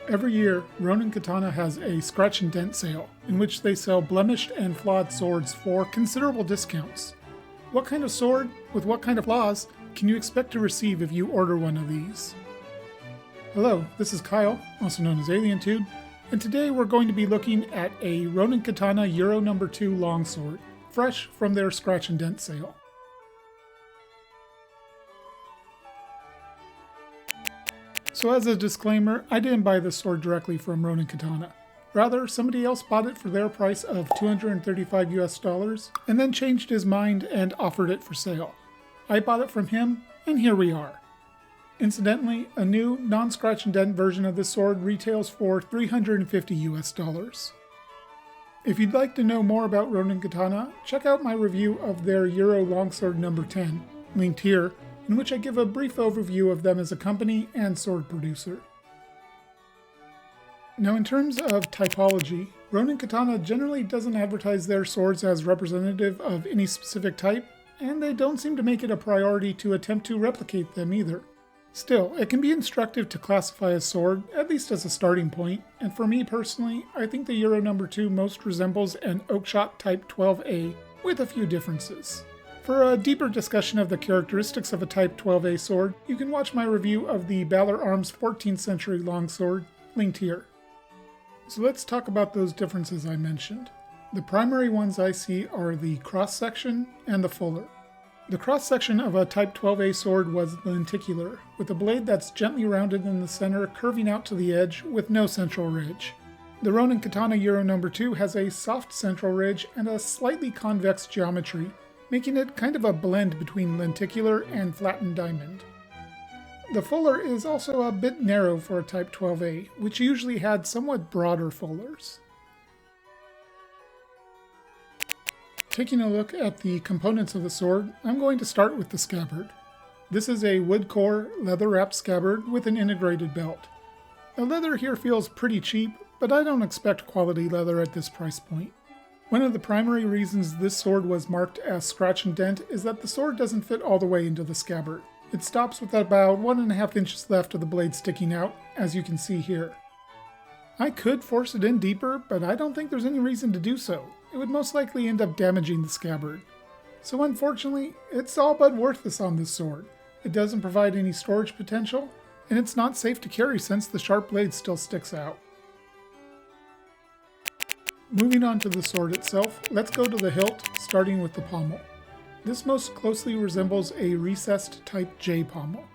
Every year, Ronin Katana has a scratch and dent sale, in which they sell blemished and flawed swords for considerable discounts. What kind of sword, with what kind of flaws, can you expect to receive if you order one of these? Hello, this is Kyle, also known as AlienTube, and today we're going to be looking at a Ronin Katana Euro No. 2 longsword, fresh from their scratch and dent sale. So as a disclaimer, I didn't buy this sword directly from Ronin Katana. Rather, somebody else bought it for their price of $235 US and then changed his mind and offered it for sale. I bought it from him, and here we are. Incidentally, a new non-scratch and dent version of this sword retails for $350 US. If you'd like to know more about Ronin Katana, check out my review of their Euro Longsword No. 10, linked here, in which I give a brief overview of them as a company and sword producer. Now, in terms of typology, Ronin Katana generally doesn't advertise their swords as representative of any specific type, and they don't seem to make it a priority to attempt to replicate them either. Still, it can be instructive to classify a sword, at least as a starting point, and for me personally, I think the Euro No. 2 most resembles an Oakshott Type 12A, with a few differences. For a deeper discussion of the characteristics of a Type 12A sword, you can watch my review of the Balor Arms 14th century longsword, linked here. So let's talk about those differences I mentioned. The primary ones I see are the cross-section and the fuller. The cross-section of a Type 12A sword was lenticular, with a blade that's gently rounded in the center curving out to the edge with no central ridge. The Ronin Katana Euro No. 2 has a soft central ridge and a slightly convex geometry, making it kind of a blend between lenticular and flattened diamond. The fuller is also a bit narrow for a Type 12A, which usually had somewhat broader fullers. Taking a look at the components of the sword, I'm going to start with the scabbard. This is a wood core, leather-wrapped scabbard with an integrated belt. The leather here feels pretty cheap, but I don't expect quality leather at this price point. One of the primary reasons this sword was marked as scratch and dent is that the sword doesn't fit all the way into the scabbard. It stops with about 1.5 inches left of the blade sticking out, as you can see here. I could force it in deeper, but I don't think there's any reason to do so. It would most likely end up damaging the scabbard. So unfortunately, it's all but worthless on this sword. It doesn't provide any storage potential, and it's not safe to carry since the sharp blade still sticks out. Moving on to the sword itself, let's go to the hilt, starting with the pommel. This most closely resembles a recessed Type J pommel.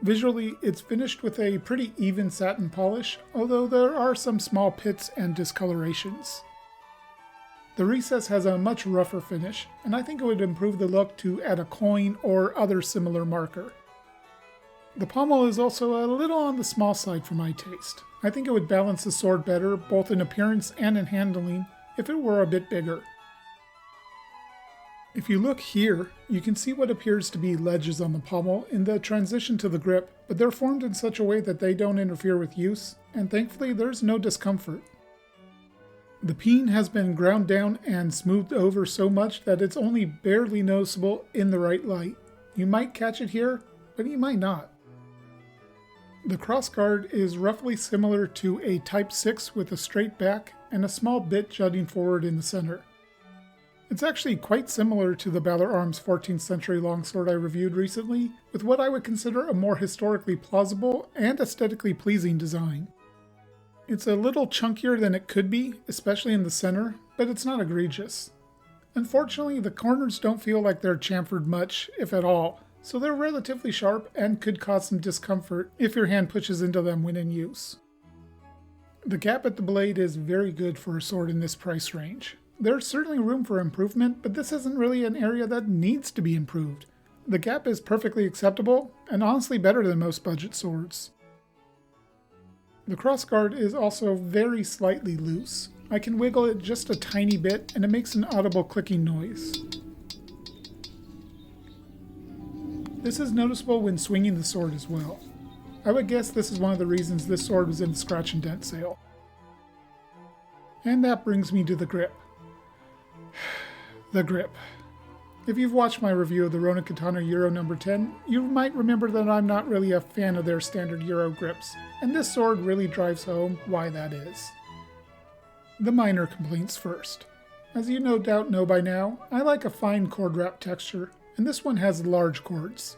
Visually, it's finished with a pretty even satin polish, although there are some small pits and discolorations. The recess has a much rougher finish, and I think it would improve the look to add a coin or other similar marker. The pommel is also a little on the small side for my taste. I think it would balance the sword better, both in appearance and in handling, if it were a bit bigger. If you look here, you can see what appears to be ledges on the pommel in the transition to the grip, but they're formed in such a way that they don't interfere with use, and thankfully there's no discomfort. The peen has been ground down and smoothed over so much that it's only barely noticeable in the right light. You might catch it here, but you might not. The crossguard is roughly similar to a Type 6 with a straight back and a small bit jutting forward in the center. It's actually quite similar to the Balor Arms 14th century longsword I reviewed recently, with what I would consider a more historically plausible and aesthetically pleasing design. It's a little chunkier than it could be, especially in the center, but it's not egregious. Unfortunately, the corners don't feel like they're chamfered much, if at all, so they're relatively sharp and could cause some discomfort if your hand pushes into them when in use. The gap at the blade is very good for a sword in this price range. There's certainly room for improvement, but this isn't really an area that needs to be improved. The gap is perfectly acceptable, and honestly better than most budget swords. The crossguard is also very slightly loose. I can wiggle it just a tiny bit, and it makes an audible clicking noise. This is noticeable when swinging the sword as well. I would guess this is one of the reasons this sword was in the scratch and dent sale. And that brings me to the grip. The grip. If you've watched my review of the Ronin Katana Euro number 10, you might remember that I'm not really a fan of their standard Euro grips, and this sword really drives home why that is. The minor complaints first. As you no doubt know by now, I like a fine cord wrap texture, and this one has large cords.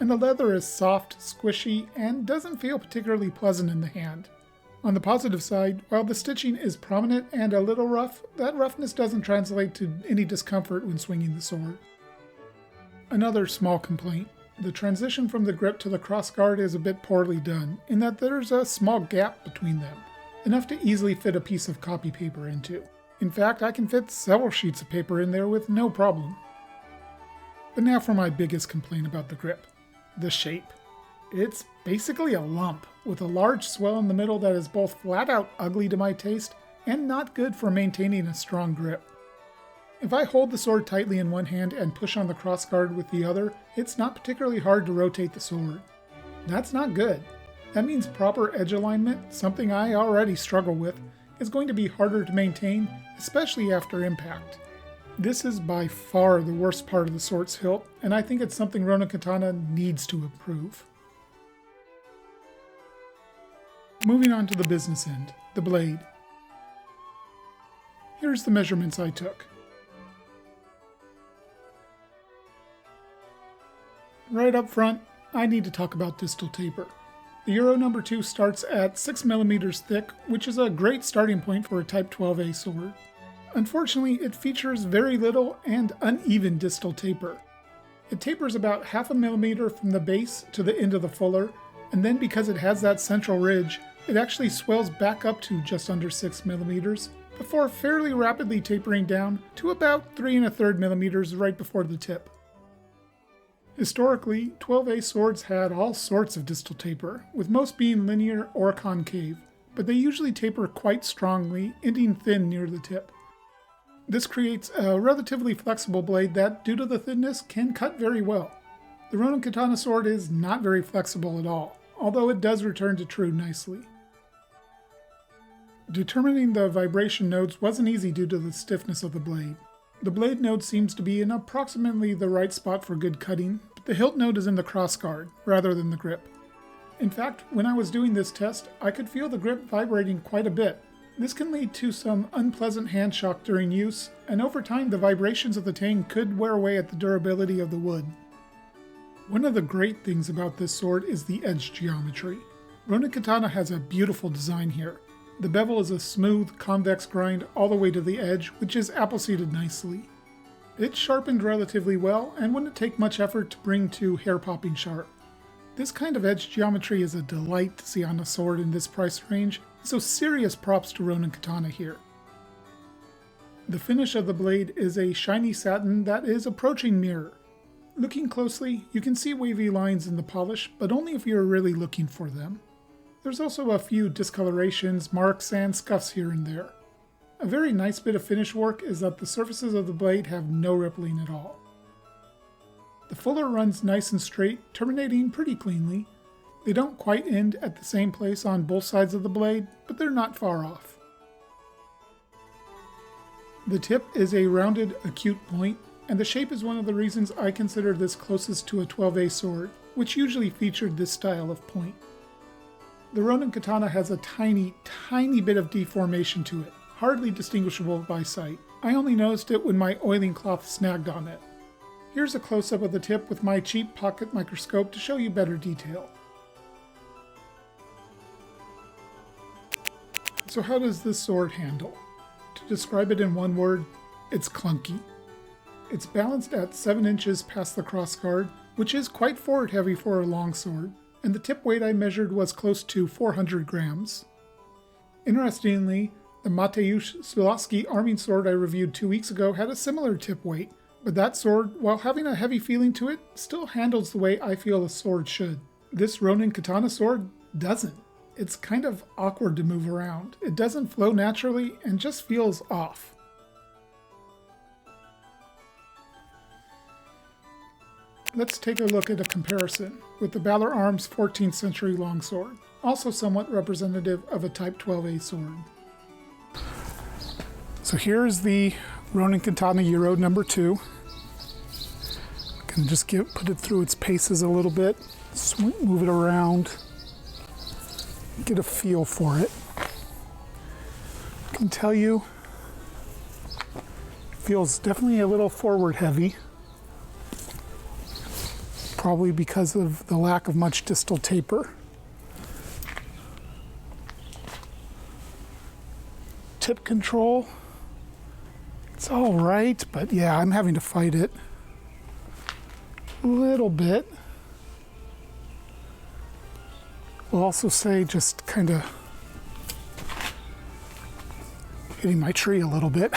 And the leather is soft, squishy, and doesn't feel particularly pleasant in the hand. On the positive side, while the stitching is prominent and a little rough, that roughness doesn't translate to any discomfort when swinging the sword. Another small complaint. The transition from the grip to the crossguard is a bit poorly done, in that there's a small gap between them, enough to easily fit a piece of copy paper into. In fact, I can fit several sheets of paper in there with no problem. But now for my biggest complaint about the grip. The shape. It's basically a lump, with a large swell in the middle that is both flat out ugly to my taste and not good for maintaining a strong grip. If I hold the sword tightly in one hand and push on the crossguard with the other, it's not particularly hard to rotate the sword. That's not good. That means proper edge alignment, something I already struggle with, is going to be harder to maintain, especially after impact. This is by far the worst part of the sword's hilt, and I think it's something Ronin Katana needs to improve. Moving on to the business end, the blade. Here's the measurements I took. Right up front, I need to talk about distal taper. The Euro number 2 starts at 6mm thick, which is a great starting point for a Type 12A sword. Unfortunately, it features very little and uneven distal taper. It tapers about 0.5 millimeter from the base to the end of the fuller, and then because it has that central ridge, it actually swells back up to just under 6 millimeters, before fairly rapidly tapering down to about 3.3 millimeters right before the tip. Historically, 12A swords had all sorts of distal taper, with most being linear or concave, but they usually taper quite strongly, ending thin near the tip. This creates a relatively flexible blade that, due to the thinness, can cut very well. The Ronin Katana sword is not very flexible at all, although it does return to true nicely. Determining the vibration nodes wasn't easy due to the stiffness of the blade. The blade node seems to be in approximately the right spot for good cutting, but the hilt node is in the crossguard, rather than the grip. In fact, when I was doing this test, I could feel the grip vibrating quite a bit. This can lead to some unpleasant hand shock during use, and over time the vibrations of the tang could wear away at the durability of the wood. One of the great things about this sword is the edge geometry. Ronin Katana has a beautiful design here. The bevel is a smooth, convex grind all the way to the edge, which is apple-seated nicely. It's sharpened relatively well, and wouldn't take much effort to bring to hair-popping sharp. This kind of edge geometry is a delight to see on a sword in this price range, so serious props to Ronin Katana here. The finish of the blade is a shiny satin that is approaching mirror. Looking closely, you can see wavy lines in the polish, but only if you're really looking for them. There's also a few discolorations, marks, and scuffs here and there. A very nice bit of finish work is that the surfaces of the blade have no rippling at all. The fuller runs nice and straight, terminating pretty cleanly. They don't quite end at the same place on both sides of the blade, but they're not far off. The tip is a rounded, acute point, and the shape is one of the reasons I consider this closest to a 12A sword, which usually featured this style of point. The Ronin Katana has a tiny bit of deformation to it, hardly distinguishable by sight. I only noticed it when my oiling cloth snagged on it. Here's a close-up of the tip with my cheap pocket microscope to show you better detail. So how does this sword handle? To describe it in one word, it's clunky. It's balanced at 7 inches past the crossguard, which is quite forward heavy for a longsword, and the tip weight I measured was close to 400 grams. Interestingly, the Mateusz Sulawski arming sword I reviewed 2 weeks ago had a similar tip weight, but that sword, while having a heavy feeling to it, still handles the way I feel a sword should. This Ronin Katana sword doesn't. It's kind of awkward to move around. It doesn't flow naturally and just feels off. Let's take a look at a comparison with the Balor Arms 14th century longsword, also somewhat representative of a Type 12A sword. So here's the Ronin Katana Euro number 2. Can just put it through its paces a little bit, move it around, get a feel for it. I can tell you, it feels definitely a little forward heavy, probably because of the lack of much distal taper. Tip control, it's all right, but yeah, I'm having to fight it a little bit. We'll also say just kind of hitting my tree a little bit.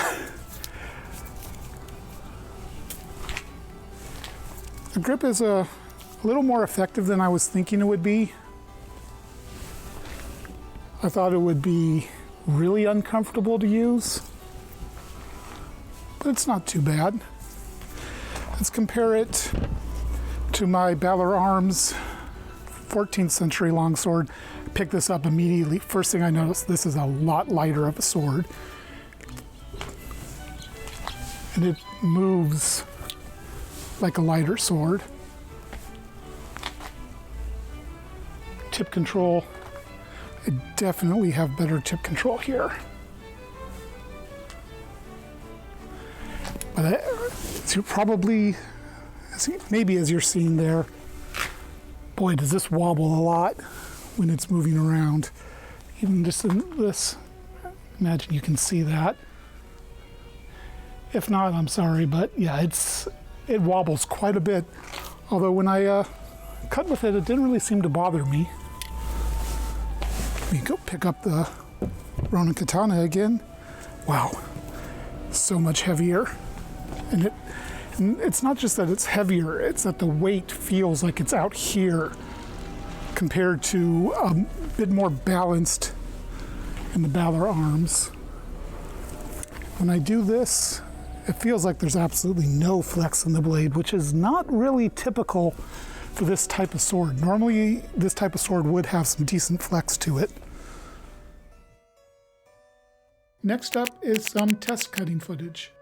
The grip is a little more effective than I was thinking it would be. I thought it would be really uncomfortable to use, but it's not too bad. Let's compare it to my Balor Arms 14th century longsword. I picked this up immediately. First thing I noticed, this is a lot lighter of a sword. And it moves like a lighter sword. Tip control, I definitely have better tip control here. But as you probably, maybe as you're seeing there, boy, does this wobble a lot when it's moving around. Even just in this, imagine you can see that. If not, I'm sorry, but yeah, it wobbles quite a bit. Although when I cut with it, it didn't really seem to bother me. Let me go pick up the Ronin Katana again. Wow, so much heavier. And it's not just that it's heavier, it's that the weight feels like it's out here compared to a bit more balanced in the Balor Arms. When I do this, it feels like there's absolutely no flex in the blade, which is not really typical for this type of sword. Normally, this type of sword would have some decent flex to it. Next up is some test cutting footage.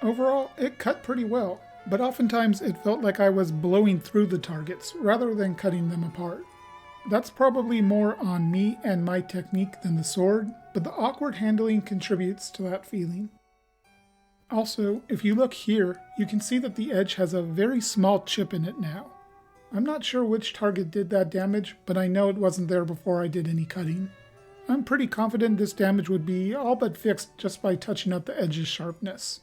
Overall, it cut pretty well, but oftentimes it felt like I was blowing through the targets rather than cutting them apart. That's probably more on me and my technique than the sword, but the awkward handling contributes to that feeling. Also, if you look here, you can see that the edge has a very small chip in it now. I'm not sure which target did that damage, but I know it wasn't there before I did any cutting. I'm pretty confident this damage would be all but fixed just by touching up the edge's sharpness.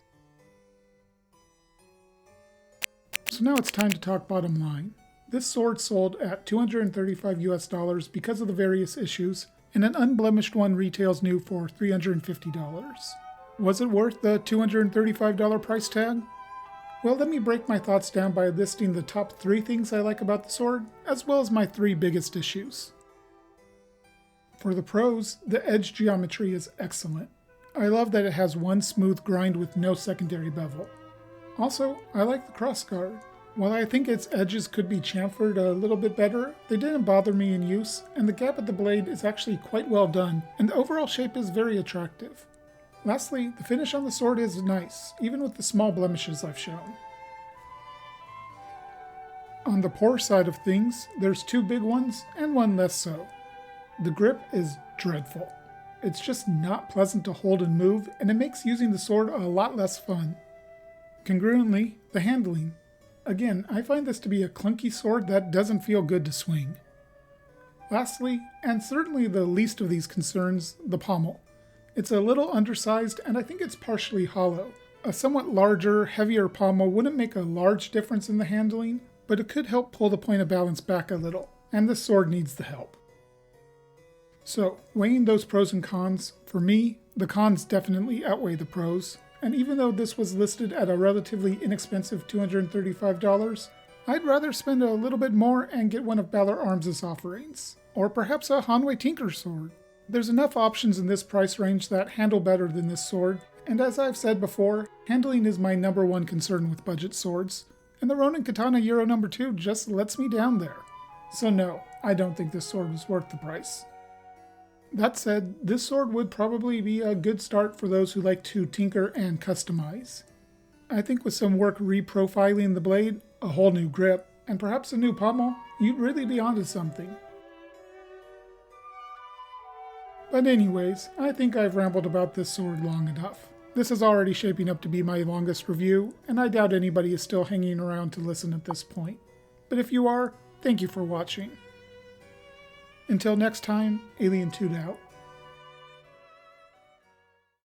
So now it's time to talk bottom line. This sword sold at $235 US because of the various issues, and an unblemished one retails new for $350. Was it worth the $235 price tag? Well, let me break my thoughts down by listing the top 3 things I like about the sword, as well as my 3 biggest issues. For the pros, the edge geometry is excellent. I love that it has one smooth grind with no secondary bevel. Also, I like the crossguard. While I think its edges could be chamfered a little bit better, they didn't bother me in use, and the gap at the blade is actually quite well done, and the overall shape is very attractive. Lastly, the finish on the sword is nice, even with the small blemishes I've shown. On the poor side of things, there's 2 big ones and 1 less so. The grip is dreadful. It's just not pleasant to hold and move, and it makes using the sword a lot less fun. Congruently, the handling. Again, I find this to be a clunky sword that doesn't feel good to swing. Lastly, and certainly the least of these concerns, the pommel. It's a little undersized, and I think it's partially hollow. A somewhat larger, heavier pommel wouldn't make a large difference in the handling, but it could help pull the point of balance back a little, and this sword needs the help. So, weighing those pros and cons, for me, the cons definitely outweigh the pros, and even though this was listed at a relatively inexpensive $235, I'd rather spend a little bit more and get one of Balor Arms' offerings, or perhaps a Hanwei Tinker sword. There's enough options in this price range that handle better than this sword, and as I've said before, handling is my number 1 concern with budget swords, and the Ronin Katana Euro No. 2 just lets me down there. So no, I don't think this sword was worth the price. That said, this sword would probably be a good start for those who like to tinker and customize. I think with some work reprofiling the blade, a whole new grip, and perhaps a new pommel, you'd really be onto something. But anyways, I think I've rambled about this sword long enough. This is already shaping up to be my longest review, and I doubt anybody is still hanging around to listen at this point. But if you are, thank you for watching. Until next time, Alien Toot out.